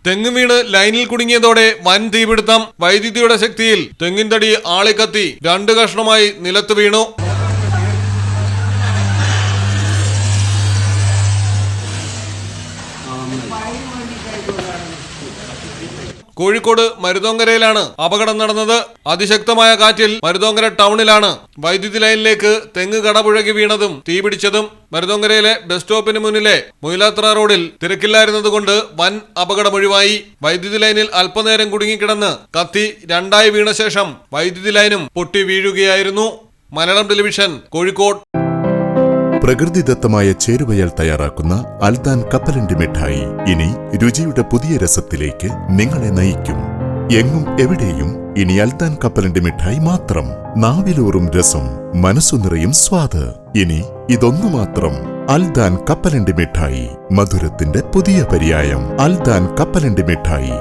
തെങ്ങ് വീണ് ലൈനിൽ കുടുങ്ങിയതോടെ വൻ തീപിടുത്തം. വൈദ്യുതിയുടെ ശക്തിയിൽ തെങ്ങിൻ തടി ആളിക്കത്തി 2 കഷ്ണമായി നിലത്ത് വീണു. കോഴിക്കോട് മരുതോങ്കരയിലാണ് അപകടം നടന്നത്. അതിശക്തമായ കാറ്റിൽ മരുതോങ്കര ടൗണിലാണ് വൈദ്യുതി ലൈനിലേക്ക് തെങ്ങ് കടപുഴകി വീണതും തീപിടിച്ചതും. മരുതോങ്കരയിലെ ബസ് സ്റ്റോപ്പിന് മുന്നിലെ മൊയിലാത്ര റോഡിൽ തിരക്കില്ലായിരുന്നതുകൊണ്ട് വൻ അപകടമൊഴിവായി. വൈദ്യുതി ലൈനിൽ അല്പനേരം കുടുങ്ങിക്കിടന്ന് കത്തി 2ആയി വീണ ശേഷം വൈദ്യുതി ലൈനും പൊട്ടി വീഴുകയായിരുന്നു. മലയാളം ടെലിവിഷൻ, കോഴിക്കോട്. പ്രകൃതിദത്തമായ ചേരുവയാൽ തയ്യാറാക്കുന്ന അൽദാൻ കപ്പലണ്ടി മിഠായി ഇനി രുചിയുടെ പുതിയ രസത്തിലേക്ക് നിങ്ങളെ നയിക്കും. എങ്ങും എവിടെയും ഇനി അൽദാൻ കപ്പലണ്ടി മിഠായി മാത്രം. നാവിലൂറും രസം, മനസ്സു നിറയും സ്വാദ്. ഇനി ഇതൊന്നു മാത്രം. അൽദാൻ കപ്പലണ്ടി മിഠായി, മധുരത്തിന്റെ പുതിയ പര്യായം. അൽദാൻ കപ്പലണ്ടി മിഠായി.